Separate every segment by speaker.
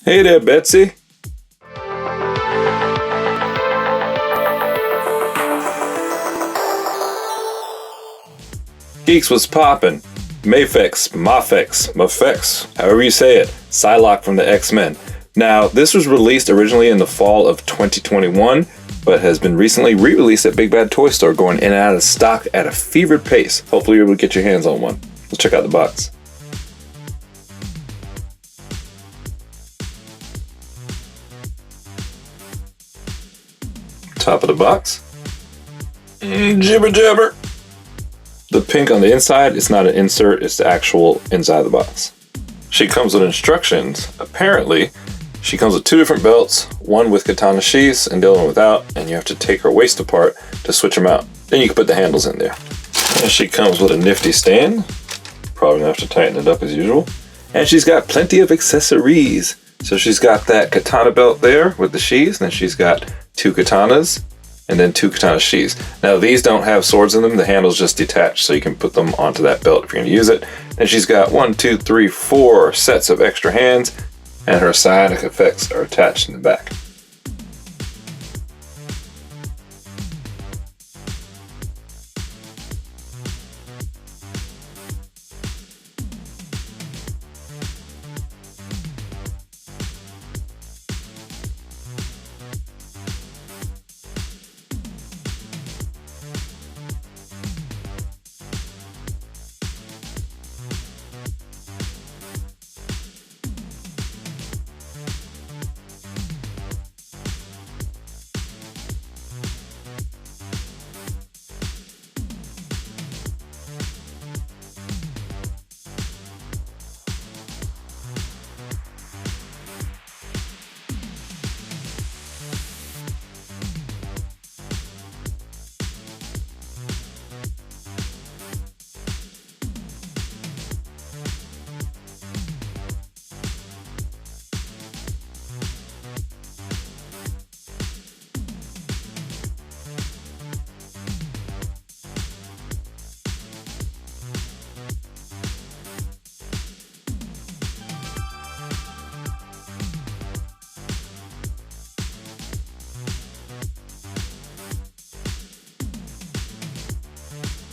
Speaker 1: Hey there, Betsy. Geeks was poppin'. MAFEX, however you say it. Psylocke from the X-Men. Now, this was released originally in the fall of 2021, but has been recently re-released at Big Bad Toy Store, going in and out of stock at a fevered pace. Hopefully you're able to get your hands on one. Let's check out the box. Top of the box. Jibber jabber. The pink on the inside is not an insert, it's the actual inside of the box. She comes with instructions. Apparently, she comes with two different belts, one with katana sheaths and the other one without, and you have to take her waist apart to switch them out. Then you can put the handles in there. And she comes with a Nifty Stand. Probably gonna have to tighten it up as usual. And she's got plenty of accessories. So she's got that katana belt there with the sheaths, and then she's got two katanas, and then two katana sheaths. Now these don't have swords in them, the handle's just detached, so you can put them onto that belt if you're gonna use it. Then she's got 4 sets of extra hands, and her psionic effects are attached in the back.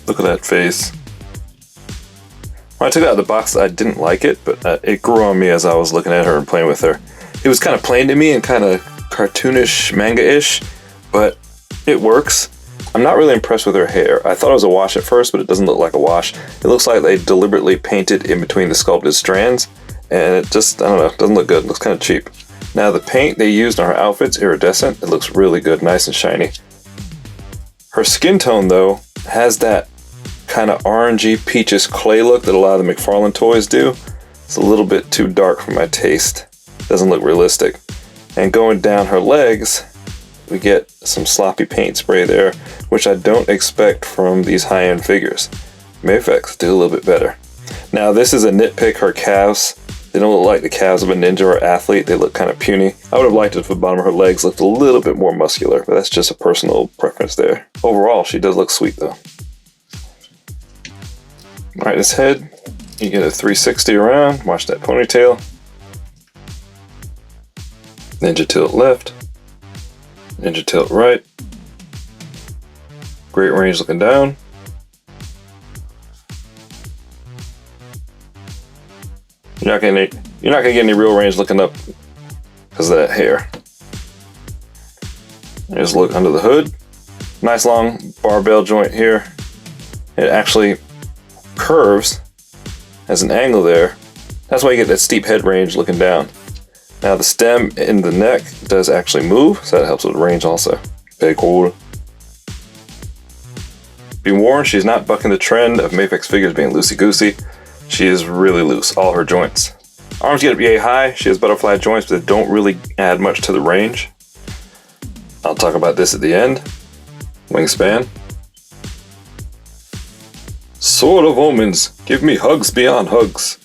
Speaker 1: Look at that face. When I took it out of the box, I didn't like it, but it grew on me as I was looking at her and playing with her. It was kind of plain to me and kind of cartoonish, manga-ish, but it works. I'm not really impressed with her hair. I thought it was a wash at first, but it doesn't look like a wash. It looks like they deliberately painted in between the sculpted strands, and it just, I don't know, doesn't look good. It looks kind of cheap. Now the paint they used on her outfit's iridescent. It looks really good, nice and shiny. Her skin tone, though, has that kind of orangey, peaches clay look that a lot of the McFarlane toys do. It's a little bit too dark for my taste. Doesn't look realistic. And going down her legs, we get some sloppy paint spray there, which I don't expect from these high-end figures. MAFEX do a little bit better. Now this is a nitpick, her calves. They don't look like the calves of a ninja or athlete. They look kind of puny. I would have liked it if the bottom of her legs looked a little bit more muscular, but that's just a personal preference there. Overall, she does look sweet though. Alright, this head, you get a 360 around, watch that ponytail. Ninja tilt left, ninja tilt right. Great range looking down. You're not gonna get any real range looking up because of that hair. Just look under the hood. Nice long barbell joint here. It actually curves, has an angle there. That's why you get that steep head range looking down. Now the stem in the neck does actually move, so that helps with range also. Very cool. Be warned, she's not bucking the trend of MAFEX figures being loosey-goosey. She is really loose, all her joints. Arms get up yay high, she has butterfly joints, but they don't really add much to the range. I'll talk about this at the end. Wingspan. Sword of Omens, give me hugs beyond hugs.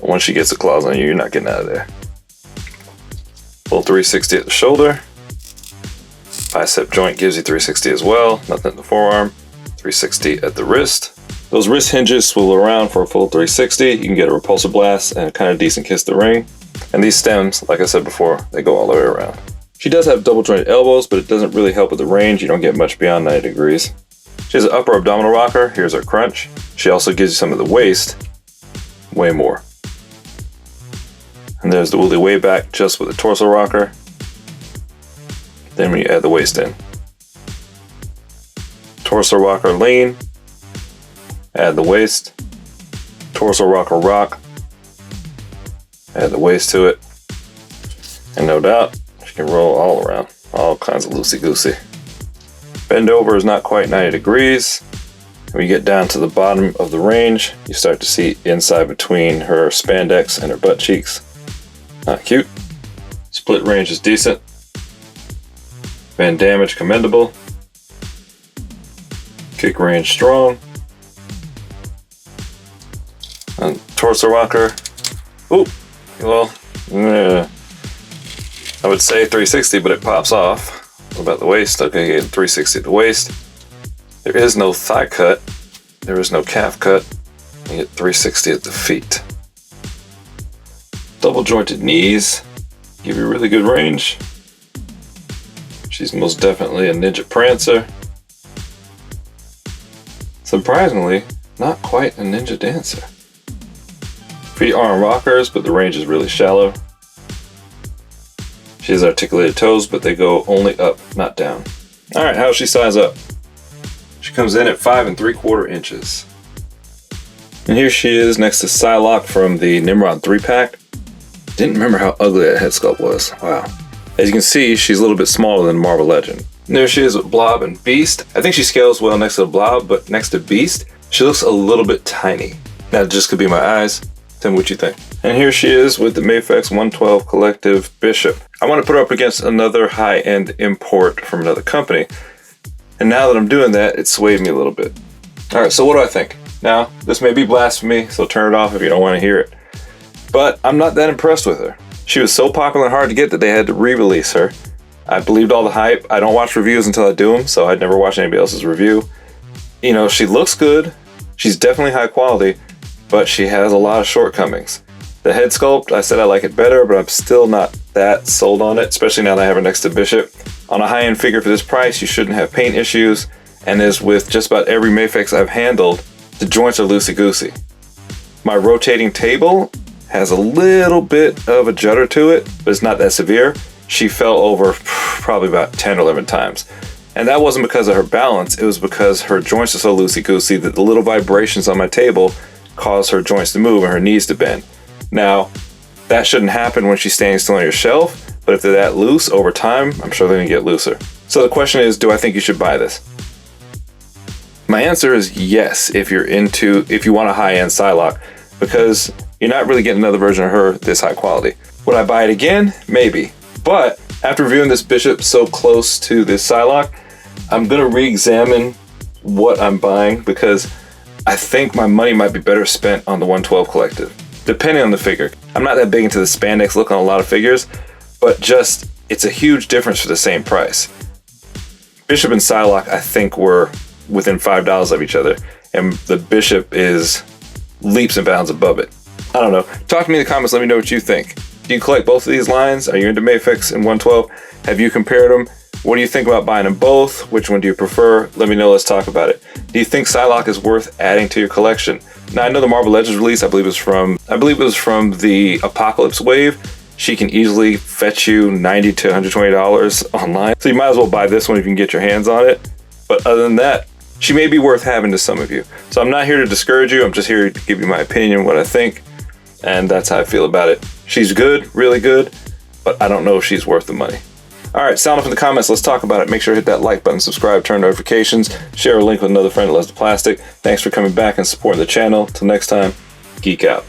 Speaker 1: Once she gets the claws on you, you're not getting out of there. Full 360 at the shoulder. Bicep joint gives you 360 as well, nothing at the forearm. 360 at the wrist. Those wrist hinges swivel around for a full 360. You can get a repulsor blast and a kind of decent kiss to the ring. And these stems, like I said before, they go all the way around. She does have double jointed elbows, but it doesn't really help with the range. You don't get much beyond 90 degrees. She has an upper abdominal rocker. Here's her crunch. She also gives you some of the waist, way more. And there's the woolly way back just with a torso rocker. Then when you add the waist in. Torso rocker lean. Add the waist. Torso rocker rock. Add the waist to it. And no doubt, she can roll all around. All kinds of loosey-goosey. Bend over is not quite 90 degrees. When you get down to the bottom of the range, you start to see inside between her spandex and her butt cheeks. Not cute. Split range is decent. Bend damage commendable. Kick range strong. And torso rocker. Ooh, well, I would say 360, but it pops off. What about the waist? Okay, 360 at the waist. There is no thigh cut. There is no calf cut. You get 360 at the feet. Double jointed knees give you really good range. She's most definitely a ninja prancer. Surprisingly, not quite a ninja dancer. Feet are on rockers, but the range is really shallow. She has articulated toes, but they go only up, not down. Alright, how does she size up? She comes in at 5 3/4 inches. And here she is next to Psylocke from the Nimrod 3-pack. Didn't remember how ugly that head sculpt was. Wow. As you can see, she's a little bit smaller than Marvel Legend. And there she is with Blob and Beast. I think she scales well next to Blob, but next to Beast, she looks a little bit tiny. That just could be my eyes. Tell me what you think. And here she is with the MAFEX 112 Collective Bishop. I want to put her up against another high-end import from another company. And now that I'm doing that, it swayed me a little bit. Alright, so what do I think? Now, this may be blasphemy, so turn it off if you don't want to hear it. But I'm not that impressed with her. She was so popular and hard to get that they had to re-release her. I believed all the hype. I don't watch reviews until I do them, so I'd never watch anybody else's review. You know, she looks good. She's definitely high quality, but she has a lot of shortcomings. The head sculpt, I said I like it better, but I'm still not that sold on it, especially now that I have her next to Bishop. On a high-end figure for this price, you shouldn't have paint issues, and as with just about every MAFEX I've handled, the joints are loosey-goosey. My rotating table has a little bit of a judder to it, but it's not that severe. She fell over probably about 10 or 11 times. And that wasn't because of her balance, it was because her joints are so loosey-goosey that the little vibrations on my table cause her joints to move and her knees to bend. Now, that shouldn't happen when she's standing still on your shelf, but if they're that loose over time, I'm sure they're gonna get looser. So the question is, do I think you should buy this? My answer is yes, if you want a high-end Psylocke, because you're not really getting another version of her this high quality. Would I buy it again? Maybe. But after reviewing this Bishop so close to this Psylocke, I'm gonna re-examine what I'm buying because I think my money might be better spent on the 112 Collective, depending on the figure. I'm not that big into the spandex look on a lot of figures, but just, it's a huge difference for the same price. Bishop and Psylocke, I think, were within $5 of each other, and the Bishop is leaps and bounds above it. I don't know. Talk to me in the comments, let me know what you think. Do you collect both of these lines? Are you into MAFEX and 112? Have you compared them? What do you think about buying them both? Which one do you prefer? Let me know, let's talk about it. Do you think Psylocke is worth adding to your collection? Now I know the Marvel Legends release, I believe it was from the Apocalypse wave. She can easily fetch you $90 to $120 online. So you might as well buy this one if you can get your hands on it. But other than that, she may be worth having to some of you. So I'm not here to discourage you, I'm just here to give you my opinion, what I think. And that's how I feel about it. She's good, really good, but I don't know if she's worth the money. All right, sound off in the comments. Let's talk about it. Make sure to hit that like button, subscribe, turn notifications, share a link with another friend that loves the plastic. Thanks for coming back and supporting the channel. Till next time, geek out.